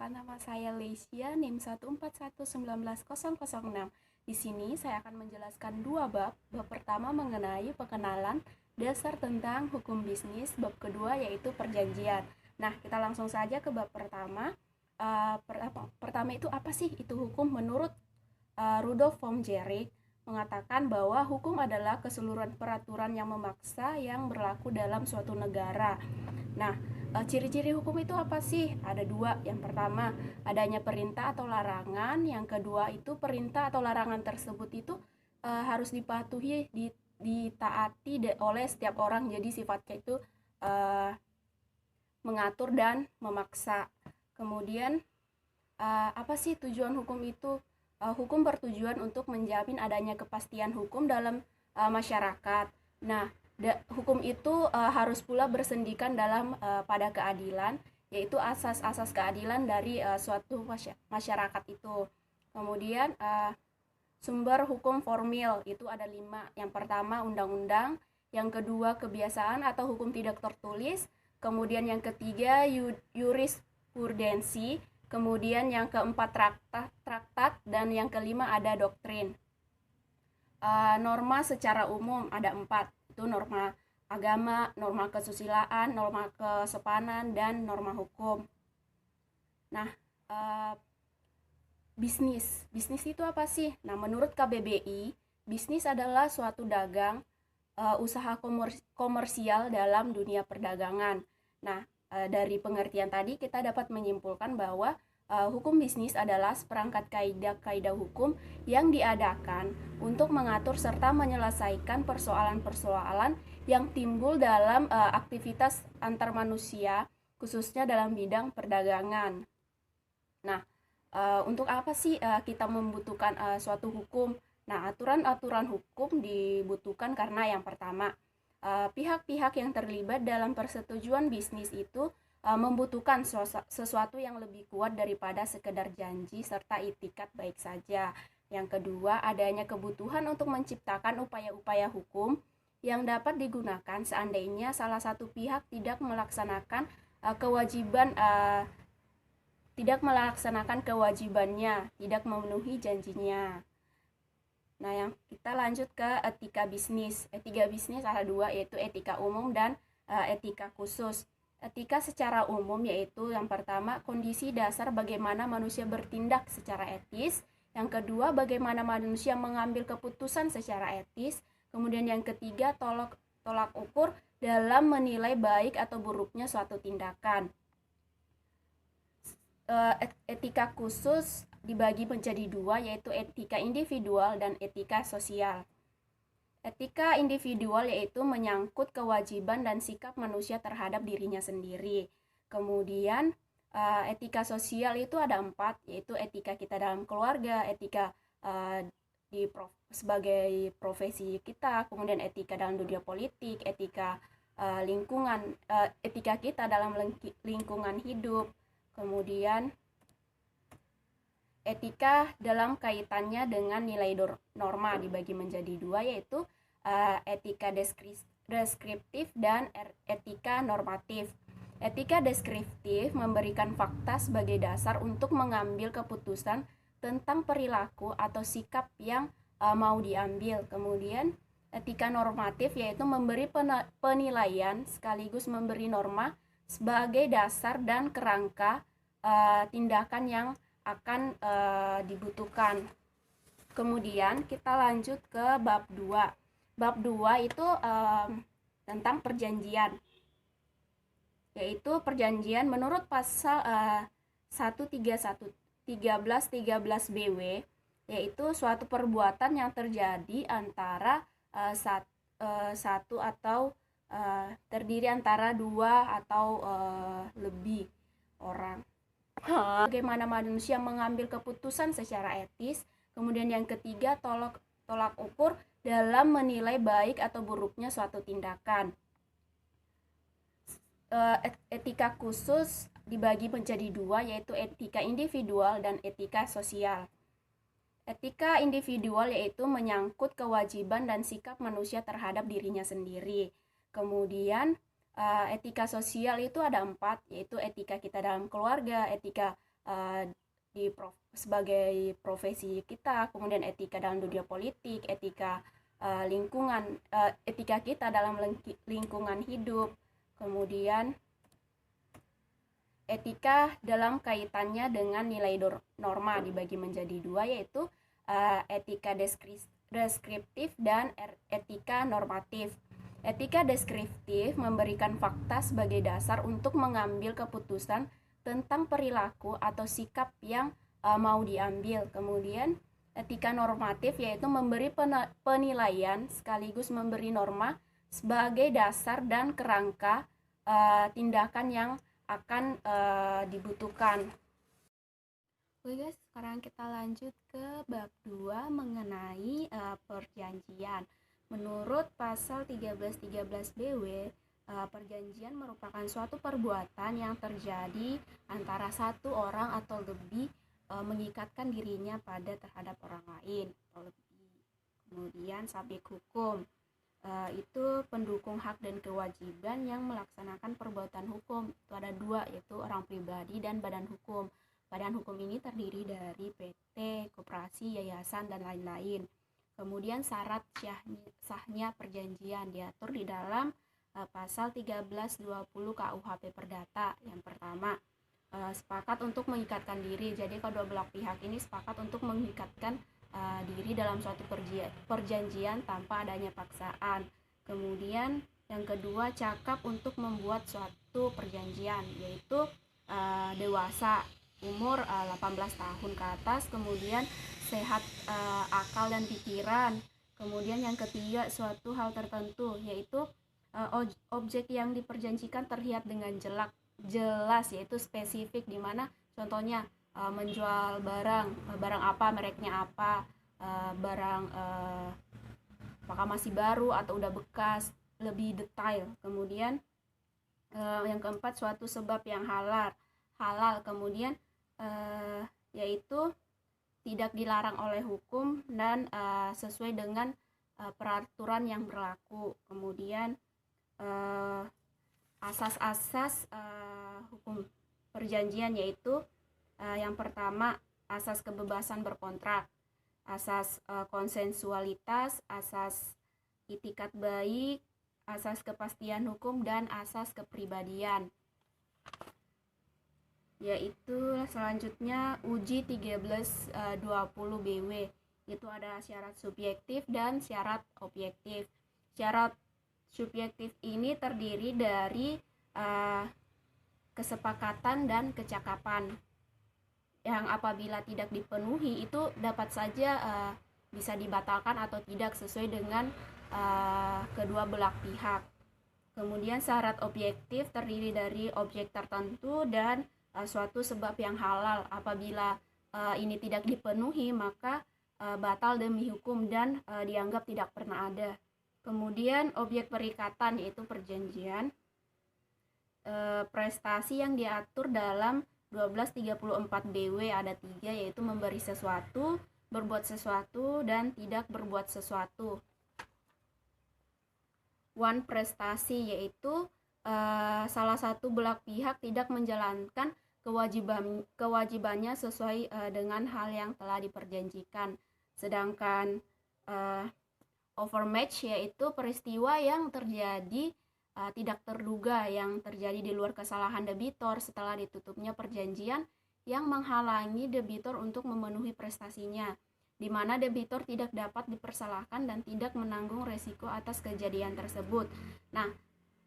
perkenalkan nama saya Lesia, NIM 141191006. Di sini saya akan menjelaskan dua bab. Bab pertama mengenai pengenalan dasar tentang hukum bisnis, bab kedua yaitu perjanjian. Nah, kita langsung saja ke bab pertama. Pertama itu apa sih itu hukum? Menurut Rudolf von Jering mengatakan bahwa hukum adalah keseluruhan peraturan yang memaksa yang berlaku dalam suatu negara. Nah, ciri-ciri hukum itu apa sih? Ada dua. Yang pertama, adanya perintah atau larangan. Yang kedua itu perintah atau larangan tersebut itu harus dipatuhi, ditaati oleh setiap orang. Jadi sifatnya itu mengatur dan memaksa. Kemudian apa sih tujuan hukum itu? Hukum bertujuan untuk menjamin adanya kepastian hukum dalam masyarakat. Nah, hukum itu harus pula bersendikan dalam pada keadilan, yaitu asas-asas keadilan dari suatu masyarakat itu. Kemudian sumber hukum formil itu ada 5. Yang pertama undang-undang, yang kedua kebiasaan atau hukum tidak tertulis, kemudian yang ketiga jurisprudensi, kemudian yang keempat traktat, dan yang kelima ada doktrin. Norma secara umum ada 4, itu norma agama, norma kesusilaan, norma kesopanan, dan norma hukum. Nah, bisnis itu apa sih? Nah, menurut KBBI, bisnis adalah suatu dagang, usaha komersial dalam dunia perdagangan. Nah, dari pengertian tadi kita dapat menyimpulkan bahwa hukum bisnis adalah seperangkat kaidah-kaidah hukum yang diadakan untuk mengatur serta menyelesaikan persoalan-persoalan yang timbul dalam aktivitas antar manusia, khususnya dalam bidang perdagangan. Nah, untuk apa sih kita membutuhkan suatu hukum? Nah, aturan-aturan hukum dibutuhkan karena yang pertama, pihak-pihak yang terlibat dalam persetujuan bisnis itu membutuhkan sesuatu yang lebih kuat daripada sekedar janji serta itikat baik saja. Yang kedua, adanya kebutuhan untuk menciptakan upaya-upaya hukum yang dapat digunakan seandainya salah satu pihak tidak melaksanakan kewajibannya, tidak memenuhi janjinya. Nah, yang kita lanjut ke etika bisnis. Etika bisnis ada 2, yaitu etika umum dan etika khusus. Etika secara umum yaitu yang pertama, kondisi dasar bagaimana manusia bertindak secara etis. Yang kedua, bagaimana manusia mengambil keputusan secara etis. Kemudian yang ketiga, tolak ukur dalam menilai baik atau buruknya suatu tindakan. Etika khusus dibagi menjadi 2, yaitu etika individual dan etika sosial. Etika individual yaitu menyangkut kewajiban dan sikap manusia terhadap dirinya sendiri. Kemudian etika sosial itu ada 4, yaitu etika kita dalam keluarga, etika sebagai profesi kita, kemudian etika dalam dunia politik, etika lingkungan, etika kita dalam lingkungan hidup, kemudian etika dalam kaitannya dengan nilai norma dibagi menjadi 2, yaitu etika deskriptif dan etika normatif. Etika deskriptif memberikan fakta sebagai dasar untuk mengambil keputusan tentang perilaku atau sikap yang mau diambil. Kemudian etika normatif yaitu memberi penilaian sekaligus memberi norma sebagai dasar dan kerangka tindakan yang akan dibutuhkan. Kemudian kita lanjut ke bab 2. Bab 2 itu tentang perjanjian, yaitu perjanjian menurut pasal 113 BW, yaitu suatu perbuatan yang terjadi antara satu atau terdiri antara 2 atau lebih orang. Bagaimana manusia mengambil keputusan secara etis. Kemudian yang ketiga, tolak ukur dalam menilai baik atau buruknya suatu tindakan. Etika khusus dibagi menjadi 2, yaitu etika individual dan etika sosial. Etika individual yaitu menyangkut kewajiban dan sikap manusia terhadap dirinya sendiri. Kemudian etika sosial itu ada 4, yaitu etika kita dalam keluarga, etika sebagai profesi kita, kemudian etika dalam dunia politik, etika lingkungan, etika kita dalam lingkungan hidup, kemudian etika dalam kaitannya dengan nilai norma dibagi menjadi dua, yaitu etika deskriptif dan etika normatif. Etika deskriptif memberikan fakta sebagai dasar untuk mengambil keputusan tentang perilaku atau sikap yang mau diambil. Kemudian etika normatif yaitu memberi penilaian sekaligus memberi norma sebagai dasar dan kerangka tindakan yang akan dibutuhkan. Oke guys, sekarang kita lanjut ke bab 2 mengenai perjanjian. Menurut pasal 1313 BW, perjanjian merupakan suatu perbuatan yang terjadi antara satu orang atau lebih mengikatkan dirinya terhadap orang lain atau lebih. Kemudian sabik hukum, itu pendukung hak dan kewajiban yang melaksanakan perbuatan hukum. Itu ada dua, yaitu orang pribadi dan badan hukum. Badan hukum ini terdiri dari PT, koperasi, yayasan, dan lain-lain. Kemudian syarat sahnya perjanjian diatur di dalam pasal 1320 KUHP Perdata. Yang pertama, sepakat untuk mengikatkan diri. Jadi kedua belah pihak ini sepakat untuk mengikatkan diri dalam suatu perjanjian tanpa adanya paksaan. Kemudian yang kedua, cakap untuk membuat suatu perjanjian, yaitu dewasa, umur 18 tahun ke atas, kemudian sehat akal dan pikiran. Kemudian yang ketiga, suatu hal tertentu, yaitu objek yang diperjanjikan terlihat dengan jelas, yaitu spesifik, dimana contohnya menjual barang apa, mereknya apa, barang apakah masih baru atau udah bekas, lebih detail. Kemudian yang keempat, suatu sebab yang halal. Kemudian yaitu tidak dilarang oleh hukum dan sesuai dengan peraturan yang berlaku. Kemudian asas-asas hukum perjanjian, yaitu yang pertama, asas kebebasan berkontrak, asas konsensualitas, asas itikat baik, asas kepastian hukum, dan asas kepribadian. Yaitu selanjutnya uji 1320 BW, itu ada syarat subjektif dan syarat objektif. Syarat subjektif ini terdiri dari kesepakatan dan kecakapan, yang apabila tidak dipenuhi itu dapat saja bisa dibatalkan atau tidak sesuai dengan kedua belah pihak. Kemudian syarat objektif terdiri dari objek tertentu dan suatu sebab yang halal. Apabila ini tidak dipenuhi, maka batal demi hukum dan dianggap tidak pernah ada. Kemudian objek perikatan, yaitu perjanjian, prestasi yang diatur dalam 1234 BW ada 3, yaitu memberi sesuatu, berbuat sesuatu, dan tidak berbuat sesuatu. One prestasi, yaitu salah satu belah pihak tidak menjalankan kewajibannya sesuai dengan hal yang telah diperjanjikan. Sedangkan overmatch, yaitu peristiwa yang terjadi tidak terduga, yang terjadi di luar kesalahan debitor setelah ditutupnya perjanjian, yang menghalangi debitor untuk memenuhi prestasinya, di mana debitor tidak dapat dipersalahkan dan tidak menanggung resiko atas kejadian tersebut. Nah,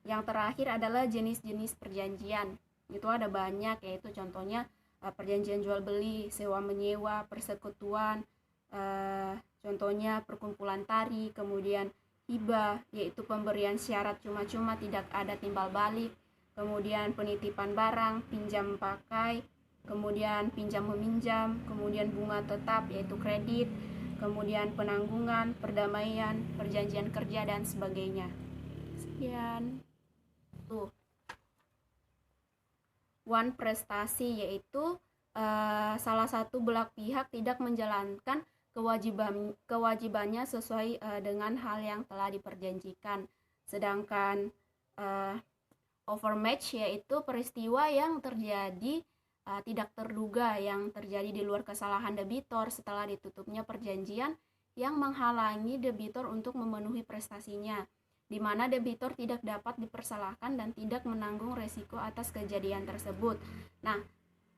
yang terakhir adalah jenis-jenis perjanjian. Itu ada banyak, yaitu contohnya perjanjian jual beli, sewa menyewa, persekutuan, contohnya perkumpulan tari. Kemudian hibah, yaitu pemberian syarat cuma-cuma, tidak ada timbal balik. Kemudian penitipan barang, pinjam pakai, kemudian pinjam meminjam, kemudian bunga tetap, yaitu kredit, kemudian penanggungan, perdamaian, perjanjian kerja, dan sebagainya. Sekian. One prestasi, yaitu salah satu belah pihak tidak menjalankan kewajibannya sesuai dengan hal yang telah diperjanjikan. Sedangkan overmatch, yaitu peristiwa yang terjadi tidak terduga yang terjadi di luar kesalahan debitur setelah ditutupnya perjanjian yang menghalangi debitur untuk memenuhi prestasinya, di mana debitur tidak dapat dipersalahkan dan tidak menanggung resiko atas kejadian tersebut. Nah,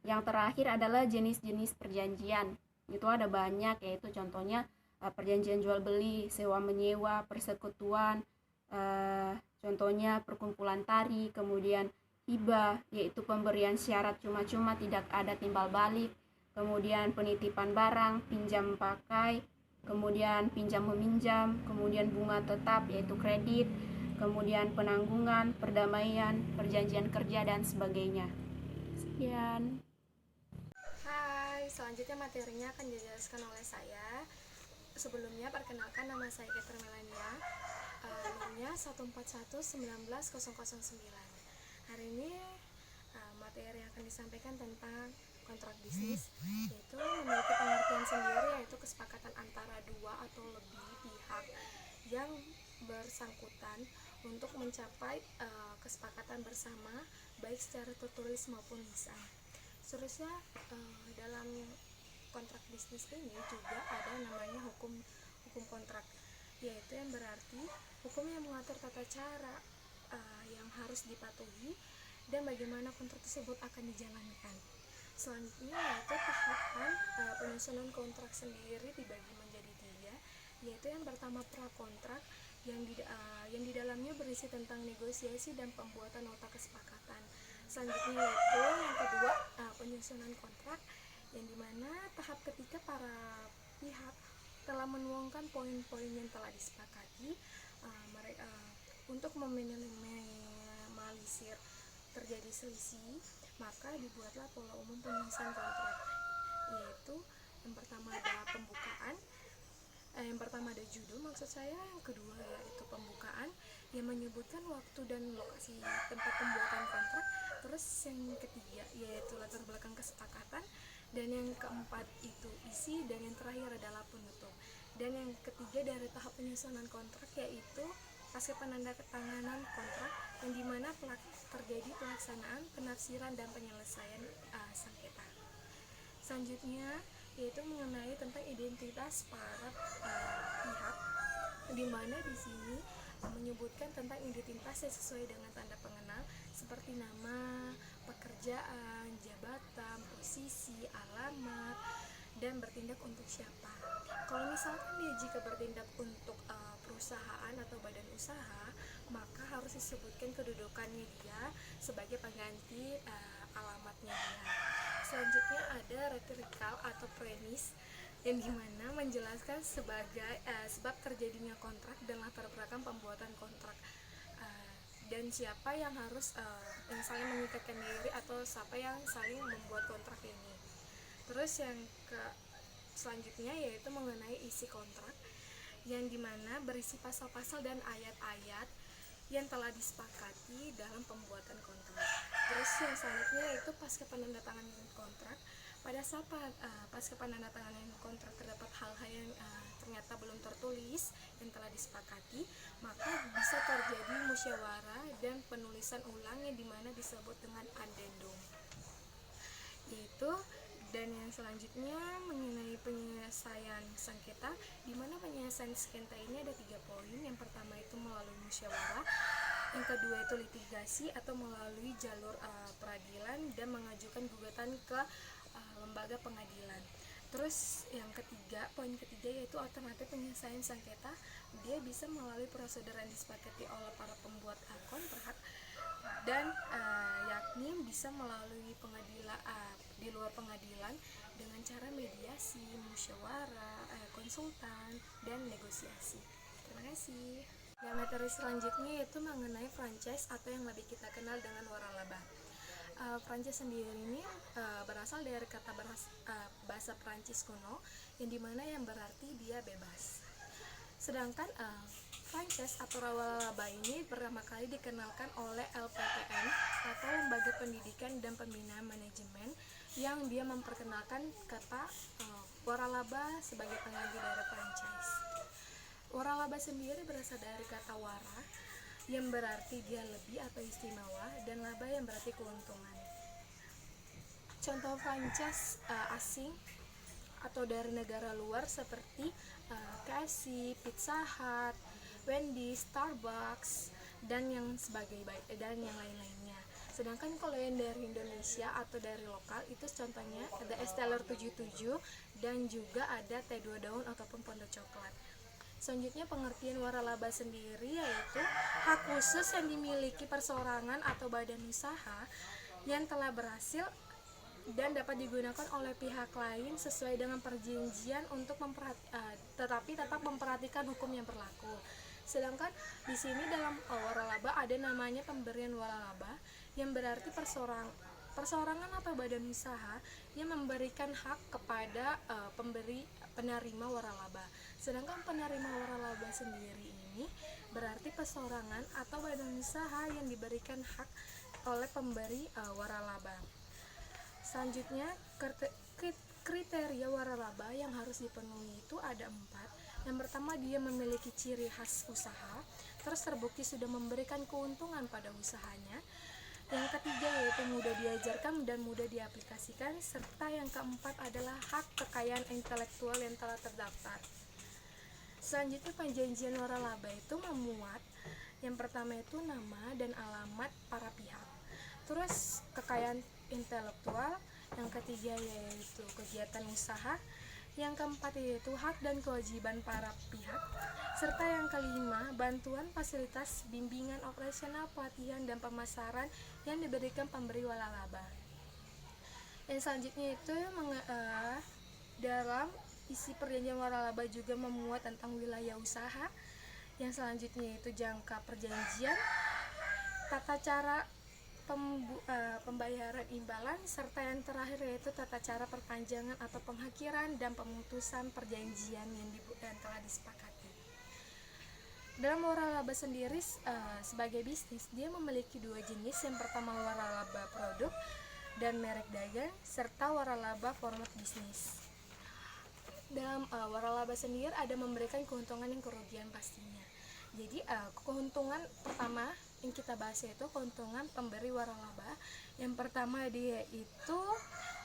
yang terakhir adalah jenis-jenis perjanjian. Itu ada banyak, yaitu contohnya perjanjian jual beli, sewa menyewa, persekutuan, contohnya perkumpulan tari, kemudian hibah, yaitu pemberian syarat cuma-cuma tidak ada timbal balik, kemudian penitipan barang, pinjam pakai, kemudian pinjam meminjam, kemudian bunga tetap yaitu kredit, kemudian penanggungan, perdamaian, perjanjian kerja, dan sebagainya. Sekian. Hai, selanjutnya materinya akan dijelaskan oleh saya. Sebelumnya perkenalkan, nama saya Catherine Melania, nomornya 1411909. Hari ini materi yang akan disampaikan tentang kontrak bisnis, yaitu memiliki pengertian sendiri, yaitu kesepakatan antara dua atau lebih pihak yang bersangkutan untuk mencapai kesepakatan bersama, baik secara tertulis maupun lisan. Seterusnya, dalam kontrak bisnis ini juga ada namanya hukum kontrak, yaitu yang berarti hukum yang mengatur tata cara yang harus dipatuhi dan bagaimana kontrak tersebut akan dijalankan. Selanjutnya yaitu tahapan penyusunan kontrak sendiri dibagi menjadi 3, yaitu yang pertama prakontrak yang di dalamnya berisi tentang negosiasi dan pembuatan nota kesepakatan. Selanjutnya yaitu yang kedua penyusunan kontrak, yang dimana tahap ketika para pihak telah menuangkan poin-poin yang telah disepakati, untuk meminimalisir terjadi selisih, maka dibuatlah pola umum penyusunan kontrak, yaitu yang pertama ada pembukaan, yang pertama ada judul maksud saya, yang kedua yaitu pembukaan yang menyebutkan waktu dan lokasi tempat pembuatan kontrak, terus yang ketiga yaitu latar belakang kesepakatan, dan yang keempat itu isi, dan yang terakhir adalah penutup. Dan yang ketiga dari tahap penyusunan kontrak yaitu pasca penandatanganan kontrak, yang dimana terjadi pelaksanaan, penafsiran, dan penyelesaian sengketa. Selanjutnya yaitu mengenai tentang identitas para pihak, dimana di sini menyebutkan tentang identitas yang sesuai dengan tanda pengenal seperti nama, pekerjaan, jabatan, posisi, alamat, dan bertindak untuk siapa. Kalau misalkan dia jika bertindak untuk perusahaan atau badan usaha, maka harus disebutkan kedudukannya dia sebagai pengganti alamatnya dia. Selanjutnya ada retorikal atau premis, yang dimana menjelaskan sebagai sebab terjadinya kontrak dan latar belakang pembuatan kontrak, dan siapa yang harus yang saling mengikatkan diri atau siapa yang saling membuat kontrak ini. Terus yang selanjutnya yaitu mengenai isi kontrak, yang dimana berisi pasal-pasal dan ayat-ayat yang telah disepakati dalam pembuatan kontrak. Terus yang selanjutnya yaitu pasca penandatanganan kontrak. Pada saat pasca penandatanganan kontrak terdapat hal-hal yang ternyata belum tertulis yang telah disepakati, maka bisa terjadi musyawarah dan penulisan ulang yang dimana disebut dengan addendum. Yaitu, dan yang selanjutnya mengenai penyelesaian sengketa, di mana penyelesaian sengketa ini ada 3 poin. Yang pertama itu melalui musyawarah, yang kedua itu litigasi atau melalui jalur peradilan dan mengajukan gugatan ke lembaga pengadilan. Terus yang ketiga, poin ketiga yaitu alternatif penyelesaian sengketa, dia bisa melalui prosedur yang disepakati oleh para pembuat kontrak, dan yakni bisa melalui pengadilan di luar pengadilan dengan cara mediasi, musyawarah, konsultan, dan negosiasi. Terima kasih. Dan materi selanjutnya yaitu mengenai franchise atau yang lebih kita kenal dengan waralaba. Franchise sendiri ini berasal dari kata bahasa Prancis kuno, yang dimana yang berarti dia bebas. Sedangkan franchise atau waralaba ini pertama kali dikenalkan oleh LPPM atau Lembaga Pendidikan dan Pembinaan Manajemen, yang dia memperkenalkan kata waralaba sebagai pengganti dari franchise. Waralaba sendiri berasal dari kata wara, yang berarti dia lebih atau istimewa, dan laba yang berarti keuntungan. contoh franchise asing atau dari negara luar seperti KFC, Pizza Hut, Wendy's, Starbucks, dan yang lain-lainnya. Sedangkan kalau yang dari Indonesia atau dari lokal itu contohnya ada Es Teler 77 dan juga ada Teh 2 Daun ataupun Pondok Coklat. Selanjutnya pengertian waralaba sendiri yaitu hak khusus yang dimiliki perseorangan atau badan usaha yang telah berhasil dan dapat digunakan oleh pihak lain sesuai dengan perjanjian untuk tetapi tetap memperhatikan hukum yang berlaku. Sedangkan di sini dalam waralaba ada namanya pemberian waralaba yang berarti perseorangan atau badan usaha yang memberikan hak kepada penerima waralaba. Sedangkan penerima waralaba sendiri ini berarti perseorangan atau badan usaha yang diberikan hak oleh pemberi waralaba. Selanjutnya kriteria waralaba yang harus dipenuhi itu ada 4. Yang pertama, dia memiliki ciri khas usaha, terus terbukti sudah memberikan keuntungan pada usahanya. Yang ketiga yaitu mudah diajarkan dan mudah diaplikasikan, serta yang keempat adalah hak kekayaan intelektual yang telah terdaftar. Selanjutnya perjanjian waralaba itu memuat yang pertama itu nama dan alamat para pihak, terus kekayaan intelektual, yang ketiga yaitu kegiatan usaha, yang keempat yaitu hak dan kewajiban para pihak, serta yang kelima bantuan fasilitas bimbingan operasional, pelatihan, dan pemasaran yang diberikan pemberi waralaba. Yang selanjutnya itu dalam isi perjanjian waralaba juga memuat tentang wilayah usaha. Yang selanjutnya itu jangka perjanjian, tata cara pembayaran imbalan, serta yang terakhir yaitu tata cara perpanjangan atau pengakhiran dan pemutusan perjanjian yang telah disepakati. Dalam waralaba sendiri sebagai bisnis dia memiliki 2 jenis. Yang pertama waralaba produk dan merek dagang, serta waralaba format bisnis. Dalam waralaba sendiri ada memberikan keuntungan dan kerugian pastinya. Jadi keuntungan pertama yang kita bahas yaitu keuntungan pemberi waralaba. Yang pertama dia itu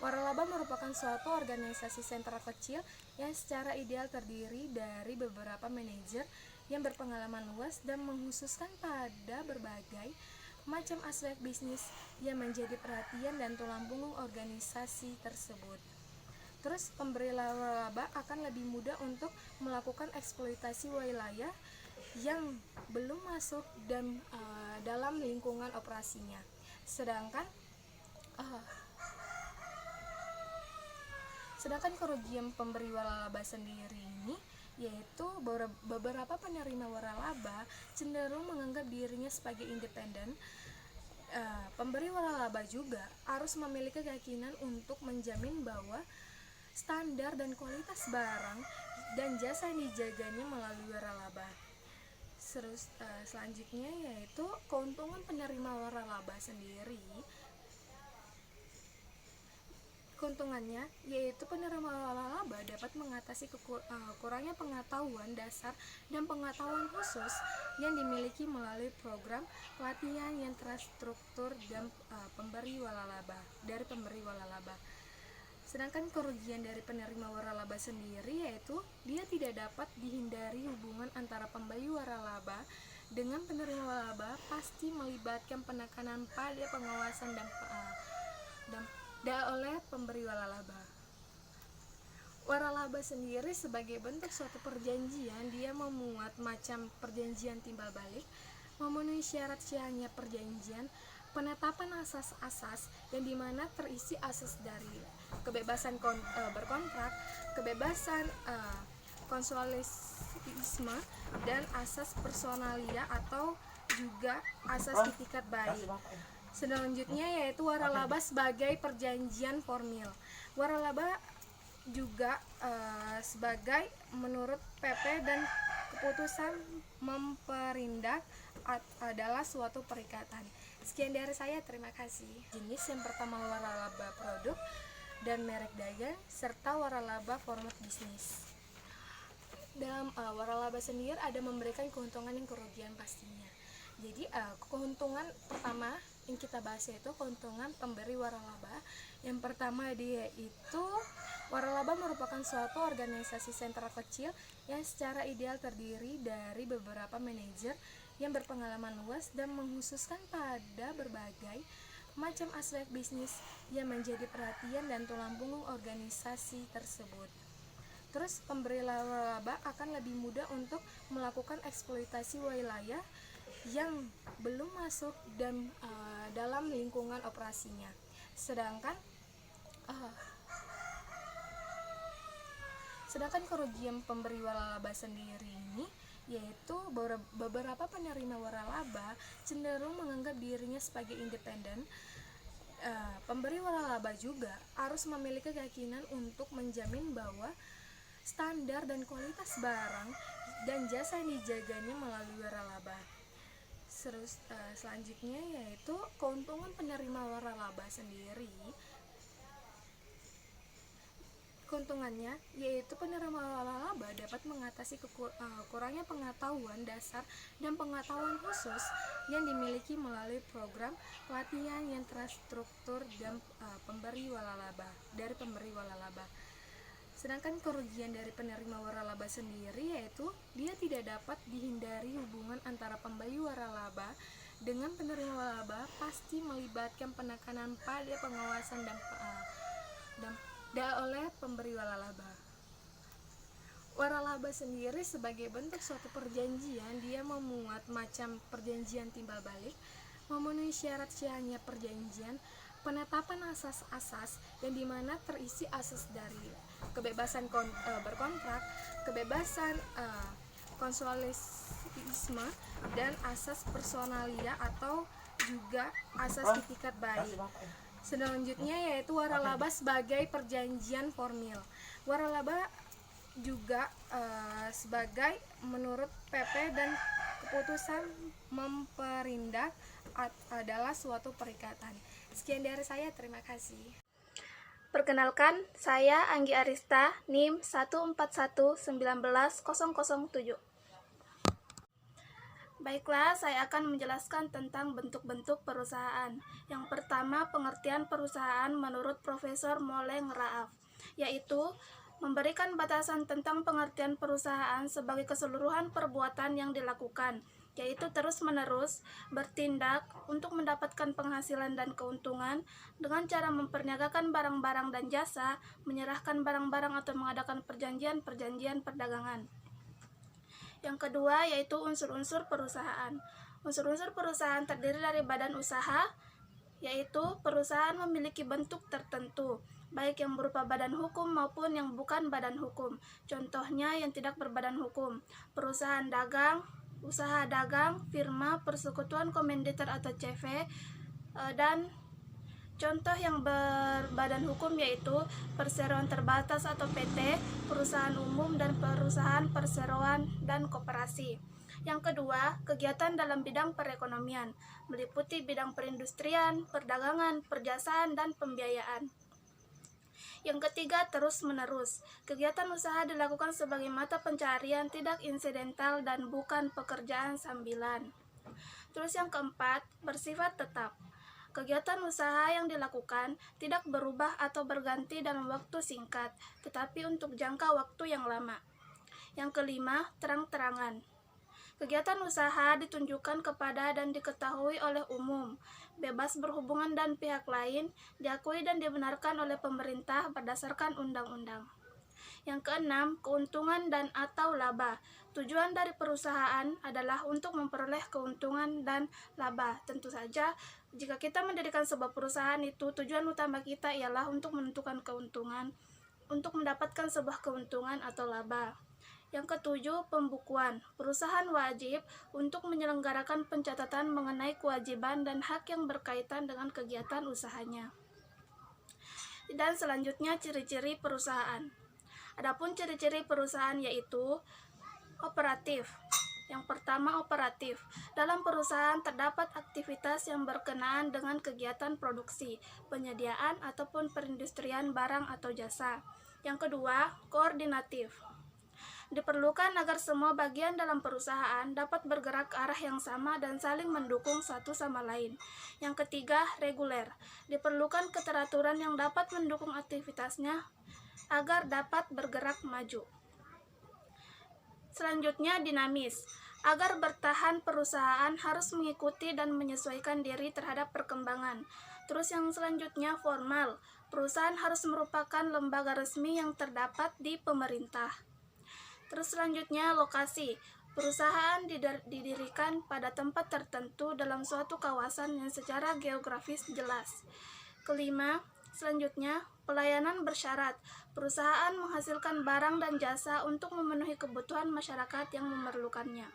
waralaba merupakan suatu organisasi sentra kecil yang secara ideal terdiri dari beberapa manajer yang berpengalaman luas dan mengkhususkan pada berbagai macam aspek bisnis yang menjadi perhatian dan tulang punggung organisasi tersebut. Terus pemberi waralaba akan lebih mudah untuk melakukan eksploitasi wilayah yang belum masuk dan dalam lingkungan operasinya. Sedangkan kerugian pemberi waralaba sendiri ini yaitu beberapa penerima waralaba cenderung menganggap dirinya sebagai independen. Pemberi waralaba juga harus memiliki keyakinan untuk menjamin bahwa standar dan kualitas barang dan jasa yang dijaganya melalui waralaba. Selanjutnya yaitu keuntungan penerima waralaba sendiri. Keuntungannya yaitu penerima waralaba dapat mengatasi kurangnya pengetahuan dasar dan pengetahuan khusus yang dimiliki melalui program pelatihan yang terstruktur dan pemberi waralaba. Sedangkan kerugian dari penerima waralaba sendiri yaitu dia tidak dapat dihindari hubungan antara pemberi waralaba dengan penerima waralaba pasti melibatkan penekanan pada pengawasan dan oleh pemberi waralaba. Waralaba sendiri sebagai bentuk suatu perjanjian dia memuat macam perjanjian timbal balik, memenuhi syarat-syaratnya perjanjian, penetapan asas-asas yang dimana terisi asas dari kebebasan berkontrak, kebebasan konsualisme, dan asas personalia atau juga asas itikat baik. Selanjutnya yaitu waralaba sebagai perjanjian formil. Waralaba juga sebagai menurut PP dan keputusan memperindak adalah suatu perikatan. Sekian dari saya, terima kasih. Jenis yang pertama waralaba produk dan merek dagang, serta waralaba format bisnis. Dalam waralaba sendiri ada memberikan keuntungan dan kerugian pastinya. Jadi keuntungan pertama yang kita bahas yaitu keuntungan pemberi waralaba. Yang pertama dia itu waralaba merupakan suatu organisasi sentral kecil yang secara ideal terdiri dari beberapa manajer yang berpengalaman luas dan mengkhususkan pada berbagai macam aspek bisnis yang menjadi perhatian dan tulang punggung organisasi tersebut. Terus pemberi waralaba akan lebih mudah untuk melakukan eksploitasi wilayah yang belum masuk dan dalam lingkungan operasinya. Sedangkan kerugian pemberi waralaba sendiri ini yaitu beberapa penerima waralaba cenderung menganggap dirinya sebagai independen. Pemberi waralaba juga harus memiliki keyakinan untuk menjamin bahwa standar dan kualitas barang dan jasa yang dijaganya melalui waralaba. Selanjutnya yaitu keuntungan penerima waralaba sendiri. Keuntungannya yaitu penerima waralaba dapat mengatasi kurangnya pengetahuan dasar dan pengetahuan khusus yang dimiliki melalui program pelatihan yang terstruktur dan pemberi waralaba. Sedangkan kerugian dari penerima waralaba sendiri yaitu dia tidak dapat dihindari hubungan antara pemberi waralaba dengan penerima waralaba pasti melibatkan penekanan pada pengawasan dan oleh pemberi waralaba. Waralaba sendiri sebagai bentuk suatu perjanjian, dia memuat macam perjanjian timbal balik, memenuhi syarat-syaratnya perjanjian, penetapan asas-asas yang dimana terisi asas dari kebebasan berkontrak, kebebasan konsualisme, dan asas personalia atau juga asas itikat baik. Selanjutnya yaitu waralaba sebagai perjanjian formil. Waralaba juga sebagai menurut PP dan keputusan memperindak adalah suatu perikatan. Sekian dari saya, terima kasih. Perkenalkan, saya Anggi Arista, NIM 141190007. Baiklah, saya akan menjelaskan tentang bentuk-bentuk perusahaan. Yang pertama, pengertian perusahaan menurut Profesor Moleng Raaf, yaitu memberikan batasan tentang pengertian perusahaan sebagai keseluruhan perbuatan yang dilakukan, yaitu terus-menerus bertindak untuk mendapatkan penghasilan dan keuntungan dengan cara memperniagakan barang-barang dan jasa, menyerahkan barang-barang atau mengadakan perjanjian-perjanjian perdagangan. Yang kedua yaitu unsur-unsur perusahaan. Unsur-unsur perusahaan terdiri dari badan usaha, yaitu perusahaan memiliki bentuk tertentu, baik yang berupa badan hukum maupun yang bukan badan hukum. Contohnya yang tidak berbadan hukum, perusahaan dagang, usaha dagang, firma, persekutuan komanditer atau CV, dan contoh yang berbadan hukum yaitu perseroan terbatas atau PT, perusahaan umum, dan perusahaan perseroan dan koperasi. Yang kedua, kegiatan dalam bidang perekonomian, meliputi bidang perindustrian, perdagangan, perjasaan, dan pembiayaan. Yang ketiga, terus-menerus. Kegiatan usaha dilakukan sebagai mata pencarian, tidak insidental dan bukan pekerjaan sambilan. Terus yang keempat, bersifat tetap. Kegiatan usaha yang dilakukan tidak berubah atau berganti dalam waktu singkat, tetapi untuk jangka waktu yang lama. Yang kelima, terang-terangan. Kegiatan usaha ditunjukkan kepada dan diketahui oleh umum, bebas berhubungan dan pihak lain, diakui dan dibenarkan oleh pemerintah berdasarkan undang-undang. Yang keenam, keuntungan dan atau laba. Tujuan dari perusahaan adalah untuk memperoleh keuntungan dan laba. Tentu saja, jika kita mendirikan sebuah perusahaan itu, tujuan utama kita ialah untuk menentukan keuntungan, untuk mendapatkan sebuah keuntungan atau laba. Yang ketujuh, pembukuan. Perusahaan wajib untuk menyelenggarakan pencatatan mengenai kewajiban dan hak yang berkaitan dengan kegiatan usahanya. Dan selanjutnya, ciri-ciri perusahaan. Adapun ciri-ciri perusahaan yaitu operatif. Yang pertama, operatif. Dalam perusahaan terdapat aktivitas yang berkenaan dengan kegiatan produksi, penyediaan ataupun perindustrian barang atau jasa. Yang kedua, koordinatif. Diperlukan agar semua bagian dalam perusahaan dapat bergerak ke arah yang sama dan saling mendukung satu sama lain. Yang ketiga, reguler. Diperlukan keteraturan yang dapat mendukung aktivitasnya agar dapat bergerak maju. Selanjutnya, dinamis. Agar bertahan, perusahaan harus mengikuti dan menyesuaikan diri terhadap perkembangan. Terus yang selanjutnya, formal. Perusahaan harus merupakan lembaga resmi yang terdapat di pemerintah. Terus selanjutnya, lokasi. Perusahaan didirikan pada tempat tertentu dalam suatu kawasan yang secara geografis jelas. Kelima, selanjutnya, pelayanan bersyarat. Perusahaan menghasilkan barang dan jasa untuk memenuhi kebutuhan masyarakat yang memerlukannya.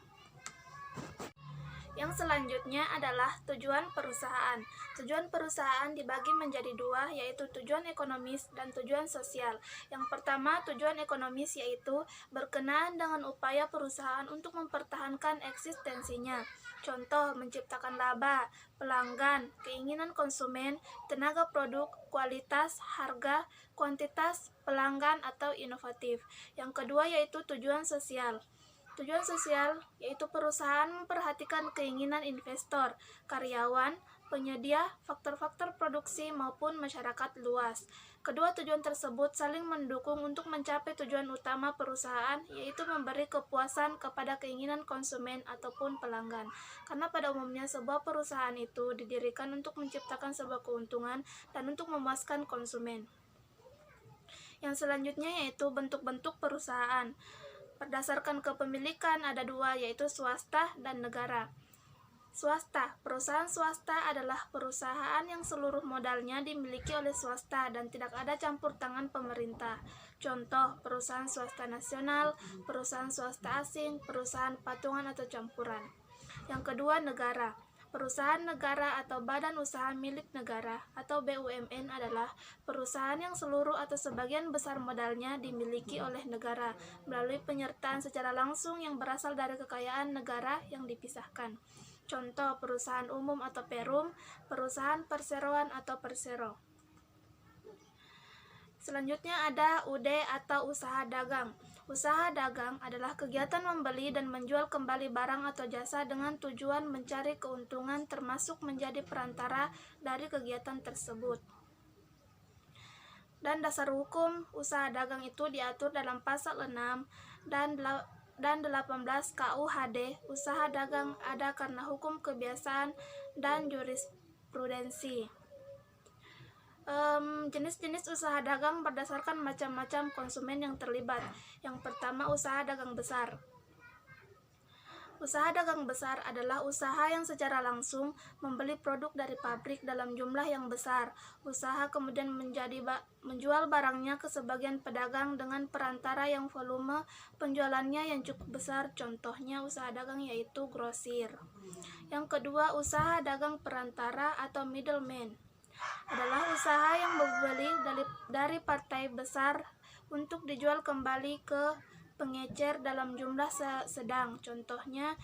Yang selanjutnya adalah tujuan perusahaan. Tujuan perusahaan dibagi menjadi dua, yaitu tujuan ekonomis dan tujuan sosial. Yang pertama, tujuan ekonomis, yaitu berkenaan dengan upaya perusahaan untuk mempertahankan eksistensinya. Contoh, menciptakan laba, pelanggan, keinginan konsumen, tenaga produk, kualitas, harga, kuantitas, pelanggan, atau inovatif. Yang kedua yaitu tujuan sosial. Tujuan sosial yaitu perusahaan memperhatikan keinginan investor, karyawan, penyedia, faktor-faktor produksi maupun masyarakat luas. Kedua tujuan tersebut saling mendukung untuk mencapai tujuan utama perusahaan, yaitu memberi kepuasan kepada keinginan konsumen ataupun pelanggan. Karena pada umumnya sebuah perusahaan itu didirikan untuk menciptakan sebuah keuntungan dan untuk memuaskan konsumen. Yang selanjutnya yaitu bentuk-bentuk perusahaan. Berdasarkan kepemilikan ada dua, yaitu swasta dan negara. Swasta. Perusahaan swasta adalah perusahaan yang seluruh modalnya dimiliki oleh swasta dan tidak ada campur tangan pemerintah. Contoh, perusahaan swasta nasional, perusahaan swasta asing, perusahaan patungan atau campuran. Yang kedua, negara. Perusahaan negara atau badan usaha milik negara atau BUMN adalah perusahaan yang seluruh atau sebagian besar modalnya dimiliki oleh negara melalui penyertaan secara langsung yang berasal dari kekayaan negara yang dipisahkan. Contoh, perusahaan umum atau Perum, perusahaan perseroan atau Persero. Selanjutnya ada UD atau usaha dagang. Usaha dagang adalah kegiatan membeli dan menjual kembali barang atau jasa dengan tujuan mencari keuntungan termasuk menjadi perantara dari kegiatan tersebut. Dan dasar hukum usaha dagang itu diatur dalam pasal 6 dan 18 KUHD. Usaha dagang ada karena hukum kebiasaan dan jurisprudensi. Jenis-jenis usaha dagang berdasarkan macam-macam konsumen yang terlibat. Yang pertama, usaha dagang besar. Usaha dagang besar adalah usaha yang secara langsung membeli produk dari pabrik dalam jumlah yang besar. Usaha kemudian menjual barangnya ke sebagian pedagang dengan perantara yang volume penjualannya yang cukup besar. Contohnya usaha dagang yaitu grosir. Yang kedua, usaha dagang perantara atau middleman adalah usaha yang membeli dari partai besar untuk dijual kembali ke pengecer dalam jumlah sedang. Contohnya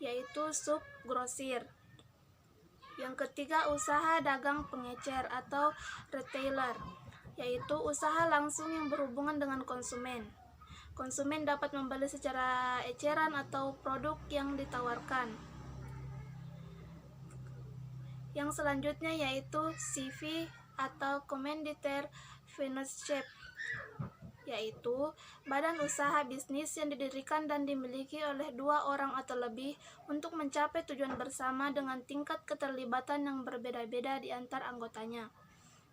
yaitu subgrosir. Yang ketiga, usaha dagang pengecer atau retailer, yaitu usaha langsung yang berhubungan dengan konsumen. Konsumen dapat membeli secara eceran atau produk yang ditawarkan. Yang selanjutnya yaitu CV atau Commanditaire Financier, yaitu badan usaha bisnis yang didirikan dan dimiliki oleh dua orang atau lebih untuk mencapai tujuan bersama dengan tingkat keterlibatan yang berbeda-beda di antar anggotanya.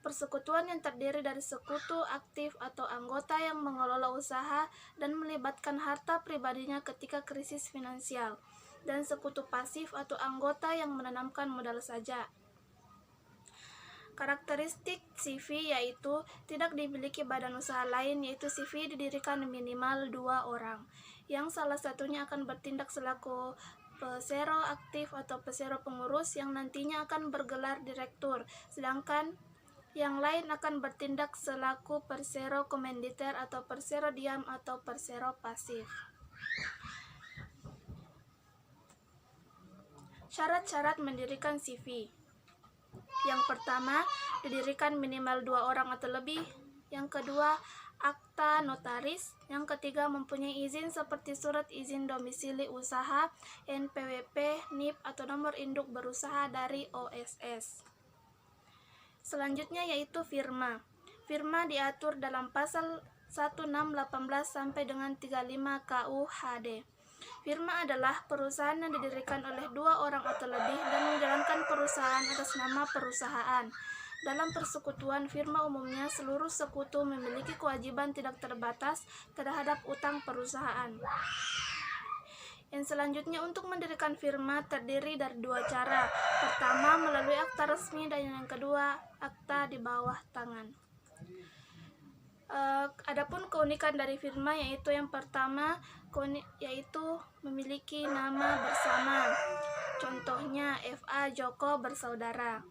Persekutuan yang terdiri dari sekutu aktif atau anggota yang mengelola usaha dan melibatkan harta pribadinya ketika krisis finansial, dan sekutu pasif atau anggota yang menanamkan modal saja. Karakteristik CV yaitu tidak dimiliki badan usaha lain, yaitu CV didirikan minimal 2 orang, yang salah satunya akan bertindak selaku pesero aktif atau pesero pengurus yang nantinya akan bergelar direktur, sedangkan yang lain akan bertindak selaku persero komanditer atau persero diam atau persero pasif. Syarat-syarat mendirikan CV. Yang pertama, didirikan minimal 2 orang atau lebih. Yang kedua, akta notaris. Yang ketiga, mempunyai izin seperti surat izin domisili usaha, NPWP, NIP, atau nomor induk berusaha dari OSS. Selanjutnya yaitu firma. Firma diatur dalam pasal 1618 sampai dengan 35 KUHD. Firma adalah perusahaan yang didirikan oleh 2 orang atau lebih dan menjalankan perusahaan atas nama perusahaan. Dalam persekutuan, firma umumnya seluruh sekutu memiliki kewajiban tidak terbatas terhadap utang perusahaan. Yang selanjutnya, untuk mendirikan firma terdiri dari 2 cara. Pertama, melalui akta resmi, dan yang kedua, akta di bawah tangan. Adapun keunikan dari firma yaitu yang pertama yaitu memiliki nama bersama. Contohnya FA Joko bersaudara.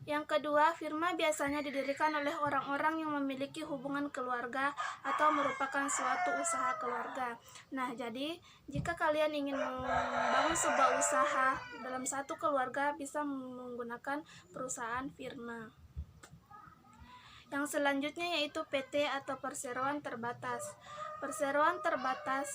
Yang kedua, firma biasanya didirikan oleh orang-orang yang memiliki hubungan keluarga atau merupakan suatu usaha keluarga. Nah, jadi jika kalian ingin membangun sebuah usaha dalam satu keluarga, bisa menggunakan perusahaan firma. Yang selanjutnya yaitu PT atau perseroan terbatas. Perseroan terbatas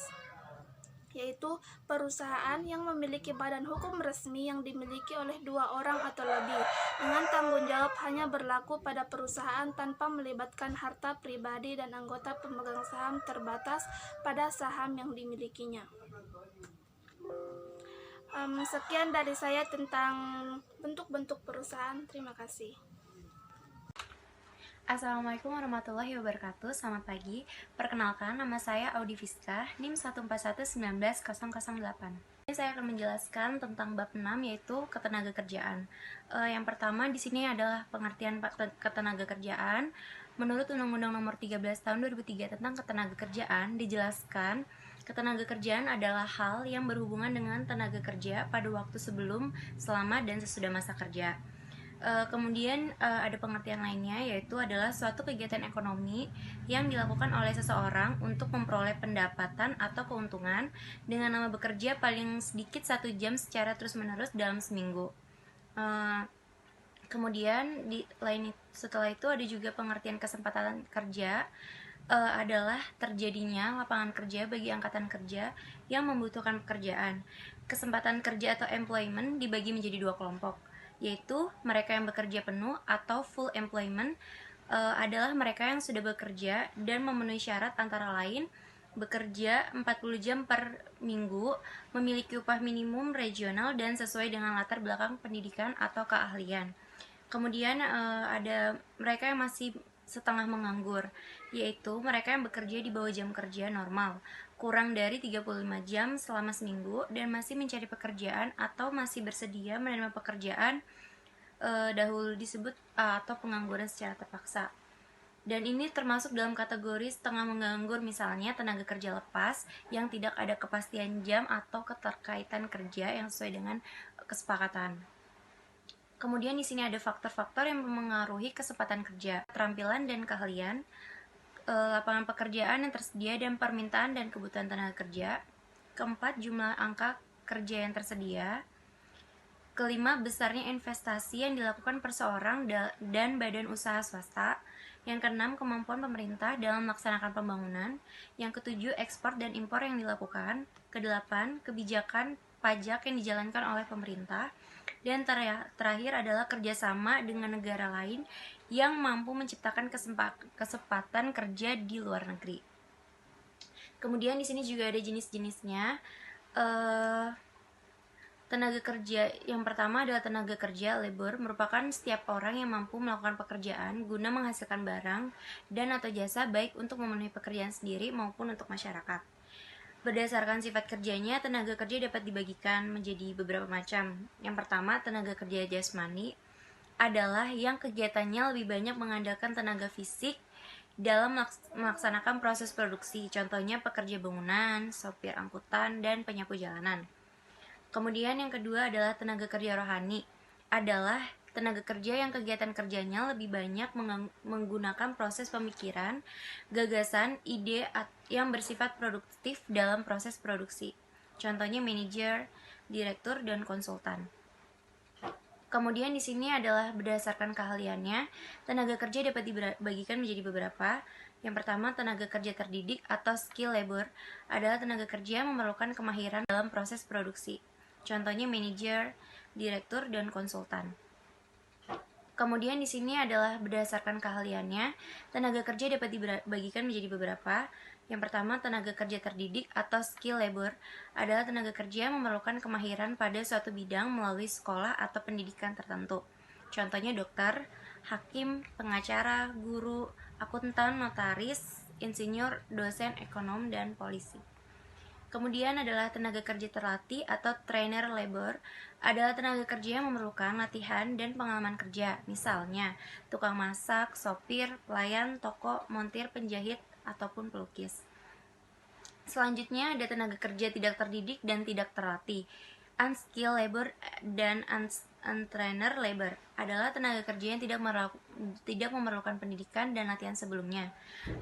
yaitu perusahaan yang memiliki badan hukum resmi yang dimiliki oleh 2 orang atau lebih, dengan tanggung jawab hanya berlaku pada perusahaan tanpa melibatkan harta pribadi dan anggota pemegang saham terbatas pada saham yang dimilikinya. Sekian dari saya tentang bentuk-bentuk perusahaan. Terima kasih. Assalamualaikum warahmatullahi wabarakatuh. Selamat pagi. Perkenalkan, nama saya Audi Fiska, NIM 141190008. Ini saya akan menjelaskan tentang bab 6 yaitu ketenagakerjaan. Yang pertama di sini adalah pengertian ketenagakerjaan. Menurut Undang-Undang Nomor 13 Tahun 2003 tentang ketenagakerjaan, dijelaskan ketenagakerjaan adalah hal yang berhubungan dengan tenaga kerja pada waktu sebelum, selama, dan sesudah masa kerja. Kemudian ada pengertian lainnya yaitu adalah suatu kegiatan ekonomi yang dilakukan oleh seseorang untuk memperoleh pendapatan atau keuntungan dengan nama bekerja paling sedikit 1 jam secara terus-menerus dalam seminggu. Kemudian setelah itu ada juga pengertian kesempatan kerja, adalah terjadinya lapangan kerja bagi angkatan kerja yang membutuhkan pekerjaan. Kesempatan kerja atau employment dibagi menjadi 2 kelompok, yaitu mereka yang bekerja penuh atau full employment, adalah mereka yang sudah bekerja dan memenuhi syarat antara lain bekerja 40 jam per minggu, memiliki upah minimum regional dan sesuai dengan latar belakang pendidikan atau keahlian. Kemudian ada mereka yang masih setengah menganggur, yaitu mereka yang bekerja di bawah jam kerja normal, kurang dari 35 jam selama seminggu dan masih mencari pekerjaan atau masih bersedia menerima pekerjaan dahulu disebut atau pengangguran secara terpaksa. Dan ini termasuk dalam kategori setengah menganggur, misalnya tenaga kerja lepas yang tidak ada kepastian jam atau keterkaitan kerja yang sesuai dengan kesepakatan. Kemudian di sini ada faktor-faktor yang memengaruhi kesempatan kerja, keterampilan dan keahlian, lapangan pekerjaan yang tersedia dan permintaan dan kebutuhan tenaga kerja. Keempat, jumlah angka kerja yang tersedia. Kelima, besarnya investasi yang dilakukan perseorang dan badan usaha swasta. Yang keenam, kemampuan pemerintah dalam melaksanakan pembangunan. Yang ketujuh, ekspor dan impor yang dilakukan. Kedelapan, kebijakan pajak yang dijalankan oleh pemerintah. Dan terakhir adalah kerjasama dengan negara lain yang mampu menciptakan kesempatan kerja di luar negeri. Kemudian di sini juga ada jenis-jenisnya. Tenaga kerja yang pertama adalah tenaga kerja labor, merupakan setiap orang yang mampu melakukan pekerjaan guna menghasilkan barang dan atau jasa baik untuk memenuhi pekerjaan sendiri maupun untuk masyarakat. Berdasarkan sifat kerjanya, tenaga kerja dapat dibagikan menjadi beberapa macam. Yang pertama, tenaga kerja jasmani adalah yang kegiatannya lebih banyak mengandalkan tenaga fisik dalam melaksanakan proses produksi. Contohnya pekerja bangunan, sopir angkutan, dan penyapu jalanan. Kemudian yang kedua adalah tenaga kerja rohani, adalah tenaga kerja yang kegiatan kerjanya lebih banyak menggunakan proses pemikiran, gagasan, ide yang bersifat produktif dalam proses produksi. Contohnya manajer, direktur, dan konsultan. Kemudian di sini adalah berdasarkan keahliannya, tenaga kerja dapat dibagikan menjadi beberapa. Yang pertama, tenaga kerja terdidik atau skill labor adalah tenaga kerja yang memerlukan kemahiran dalam proses produksi. Contohnya manajer, direktur, dan konsultan. Kemudian di sini adalah berdasarkan keahliannya, tenaga kerja dapat dibagikan menjadi beberapa. Yang pertama, tenaga kerja terdidik atau skill labor adalah tenaga kerja yang memerlukan kemahiran pada suatu bidang melalui sekolah atau pendidikan tertentu. Contohnya dokter, hakim, pengacara, guru, akuntan, notaris, insinyur, dosen, ekonom, dan polisi. Kemudian adalah tenaga kerja terlatih atau trainer labor adalah tenaga kerja yang memerlukan latihan dan pengalaman kerja, misalnya tukang masak, sopir, pelayan, toko, montir, penjahit, ataupun pelukis. Selanjutnya ada tenaga kerja tidak terdidik dan tidak terlatih. Unskilled labor dan untrained labor adalah tenaga kerja yang tidak memerlukan pendidikan dan latihan sebelumnya,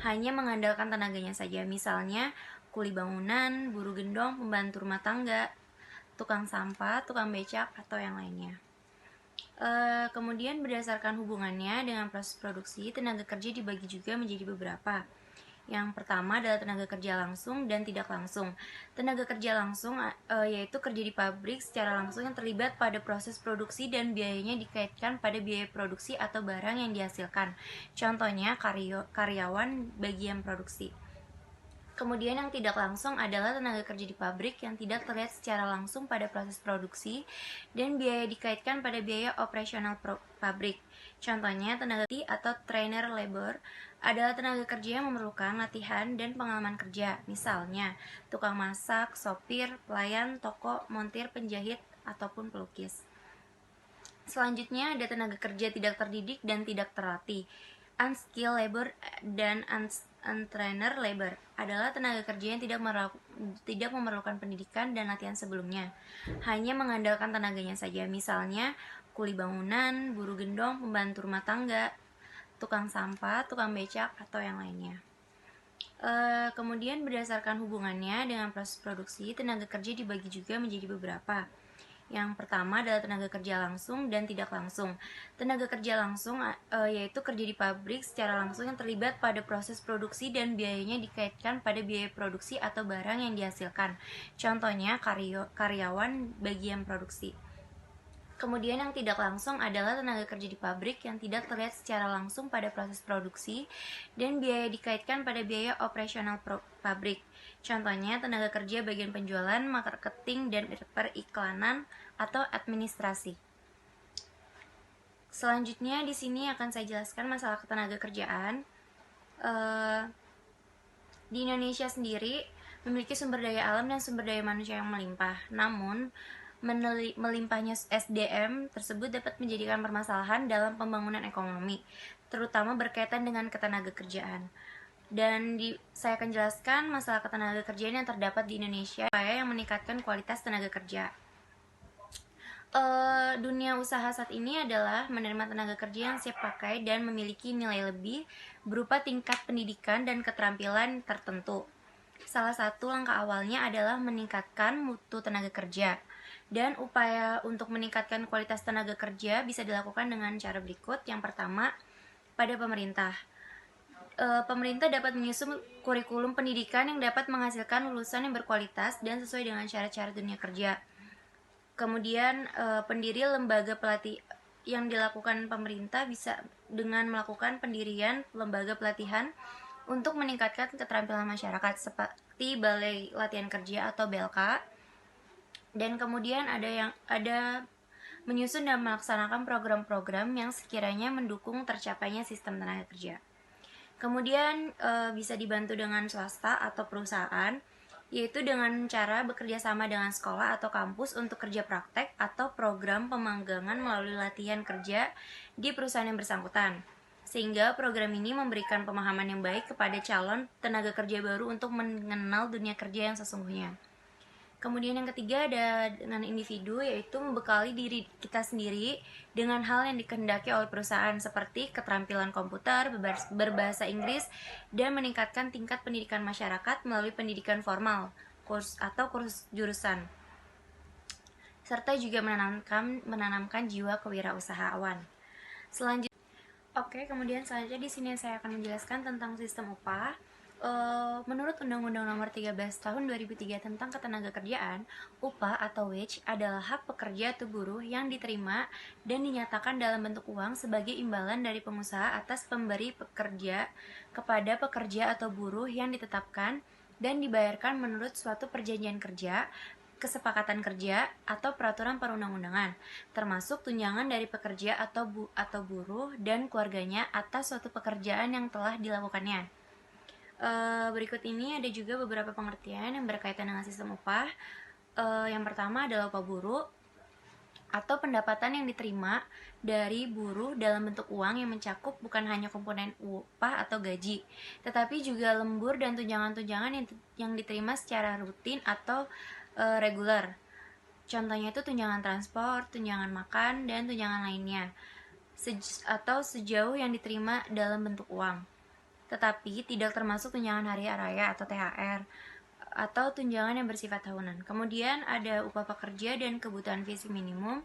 hanya mengandalkan tenaganya saja, misalnya kuli bangunan, buruh gendong, pembantu rumah tangga, tukang sampah, tukang becak, atau yang lainnya. Kemudian berdasarkan hubungannya dengan proses produksi, tenaga kerja dibagi juga menjadi beberapa. Yang pertama adalah tenaga kerja langsung dan tidak langsung. Tenaga kerja langsung yaitu kerja di pabrik secara langsung yang terlibat pada proses produksi dan biayanya dikaitkan pada biaya produksi atau barang yang dihasilkan. Contohnya karyawan bagian produksi. Kemudian yang tidak langsung adalah tenaga kerja di pabrik yang tidak terlihat secara langsung pada proses produksi dan biaya dikaitkan pada biaya operasional pabrik. Contohnya tenaga kerja atau trainer labor adalah tenaga kerja yang memerlukan latihan dan pengalaman kerja, misalnya tukang masak, sopir, pelayan, toko, montir, penjahit, ataupun pelukis. Selanjutnya ada tenaga kerja tidak terdidik dan tidak terlatih. Unskilled labor dan untrained labor adalah tenaga kerja yang tidak memerlukan pendidikan dan latihan sebelumnya, hanya mengandalkan tenaganya saja, misalnya kuli bangunan, buruh gendong, pembantu rumah tangga, tukang sampah, tukang becak, atau yang lainnya. Kemudian berdasarkan hubungannya dengan proses produksi, tenaga kerja dibagi juga menjadi beberapa. Yang pertama adalah tenaga kerja langsung dan tidak langsung. Tenaga kerja langsung yaitu kerja di pabrik secara langsung yang terlibat pada proses produksi dan biayanya dikaitkan pada biaya produksi atau barang yang dihasilkan. Contohnya karyawan bagian produksi. Kemudian yang tidak langsung adalah tenaga kerja di pabrik yang tidak terlihat secara langsung pada proses produksi dan biaya dikaitkan pada biaya operasional pabrik. Contohnya tenaga kerja bagian penjualan, marketing, dan periklanan atau administrasi. Selanjutnya di sini akan saya jelaskan masalah ketenaga kerjaan. Di Indonesia sendiri memiliki sumber daya alam dan sumber daya manusia yang melimpah. Namun melimpahnya SDM tersebut dapat menjadikan permasalahan dalam pembangunan ekonomi, terutama berkaitan dengan ketenaga kerjaan. Dan saya akan jelaskan masalah ketenaga kerjaan yang terdapat di Indonesia yang meningkatkan kualitas tenaga kerja. Dunia usaha saat ini adalah menerima tenaga kerja yang siap pakai dan memiliki nilai lebih berupa tingkat pendidikan dan keterampilan tertentu. Salah satu langkah awalnya adalah meningkatkan mutu tenaga kerja. Dan upaya untuk meningkatkan kualitas tenaga kerja bisa dilakukan dengan cara berikut. Yang pertama, pada pemerintah. Pemerintah dapat menyusun kurikulum pendidikan yang dapat menghasilkan lulusan yang berkualitas dan sesuai dengan cara-cara dunia kerja. Kemudian pendiri lembaga pelatih yang dilakukan pemerintah bisa dengan melakukan pendirian lembaga pelatihan untuk meningkatkan keterampilan masyarakat seperti Balai Latihan Kerja atau BLK. Dan kemudian ada menyusun dan melaksanakan program-program yang sekiranya mendukung tercapainya sistem tenaga kerja. Kemudian bisa dibantu dengan swasta atau perusahaan, yaitu dengan cara bekerja sama dengan sekolah atau kampus untuk kerja praktek atau program pemanggangan melalui latihan kerja di perusahaan yang bersangkutan. Sehingga program ini memberikan pemahaman yang baik kepada calon tenaga kerja baru untuk mengenal dunia kerja yang sesungguhnya. Kemudian yang ketiga ada dengan individu, yaitu membekali diri kita sendiri dengan hal yang dikehendaki oleh perusahaan seperti keterampilan komputer, berbahasa Inggris, dan meningkatkan tingkat pendidikan masyarakat melalui pendidikan formal, kursus jurusan. serta juga menanamkan jiwa kewirausahaan. Kemudian selanjutnya di sini saya akan menjelaskan tentang sistem upah. Menurut Undang-Undang Nomor 13 Tahun 2003 tentang Ketenagakerjaan, upah atau wage adalah hak pekerja atau buruh yang diterima dan dinyatakan dalam bentuk uang sebagai imbalan dari pengusaha atas pemberi pekerja kepada pekerja atau buruh yang ditetapkan dan dibayarkan menurut suatu perjanjian kerja, kesepakatan kerja, atau peraturan perundang-undangan, termasuk tunjangan dari pekerja atau buruh dan keluarganya atas suatu pekerjaan yang telah dilakukannya. Berikut ini ada juga beberapa pengertian yang berkaitan dengan sistem upah. Yang pertama adalah upah buruh atau pendapatan yang diterima dari buruh dalam bentuk uang yang mencakup bukan hanya komponen upah atau gaji, tetapi juga lembur dan tunjangan-tunjangan yang diterima secara rutin atau reguler. Contohnya itu tunjangan transport, tunjangan makan, dan tunjangan lainnya, atau sejauh yang diterima dalam bentuk uang, tetapi tidak termasuk tunjangan hari raya atau THR, atau tunjangan yang bersifat tahunan. Kemudian ada upah pekerja dan kebutuhan fisik minimum,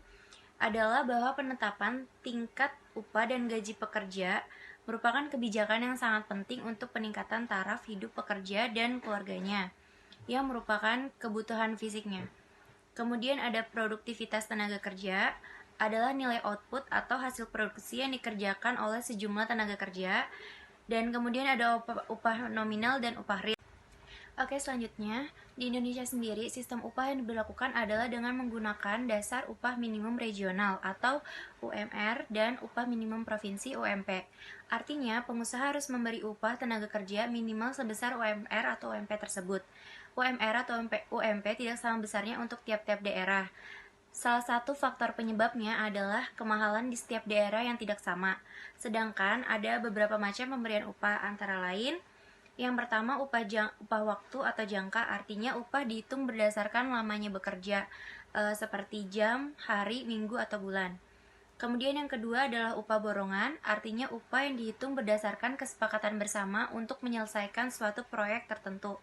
adalah bahwa penetapan tingkat upah dan gaji pekerja merupakan kebijakan yang sangat penting untuk peningkatan taraf hidup pekerja dan keluarganya, yang merupakan kebutuhan fisiknya. Kemudian ada produktivitas tenaga kerja, adalah nilai output atau hasil produksi yang dikerjakan oleh sejumlah tenaga kerja. Dan kemudian ada upah nominal dan upah real. Selanjutnya, di Indonesia sendiri, sistem upah yang diberlakukan adalah dengan menggunakan dasar upah minimum regional atau UMR dan upah minimum provinsi UMP. Artinya, pengusaha harus memberi upah tenaga kerja minimal sebesar UMR atau UMP tersebut. UMR atau UMP tidak sama besarnya untuk tiap-tiap daerah. Salah satu faktor penyebabnya adalah kemahalan di setiap daerah yang tidak sama. Sedangkan ada beberapa macam pemberian upah, antara lain yang pertama upah waktu atau jangka, artinya upah dihitung berdasarkan lamanya bekerja, seperti jam, hari, minggu, atau bulan. Kemudian yang kedua adalah upah borongan, artinya upah yang dihitung berdasarkan kesepakatan bersama untuk menyelesaikan suatu proyek tertentu.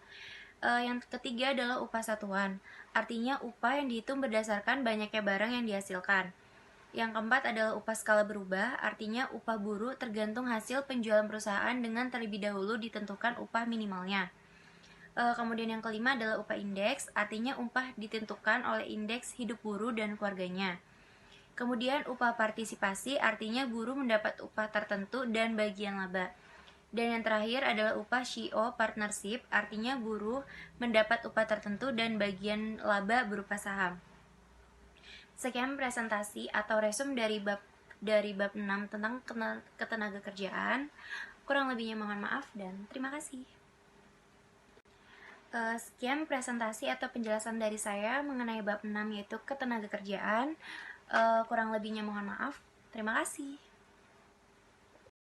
Yang ketiga adalah upah satuan, artinya upah yang dihitung berdasarkan banyaknya barang yang dihasilkan. Yang keempat adalah upah skala berubah, artinya upah buruh tergantung hasil penjualan perusahaan dengan terlebih dahulu ditentukan upah minimalnya. Kemudian yang kelima adalah upah indeks, artinya upah ditentukan oleh indeks hidup buruh dan keluarganya. Kemudian upah partisipasi, artinya buruh mendapat upah tertentu dan bagian laba. Dan yang terakhir adalah upah SHIO partnership, artinya buruh mendapat upah tertentu dan bagian laba berupa saham. Sekian presentasi atau resume dari bab 6 tentang ketenagakerjaan. Kurang lebihnya mohon maaf dan terima kasih. Sekian presentasi atau penjelasan dari saya mengenai bab 6 yaitu ketenagakerjaan. Kurang lebihnya mohon maaf. Terima kasih.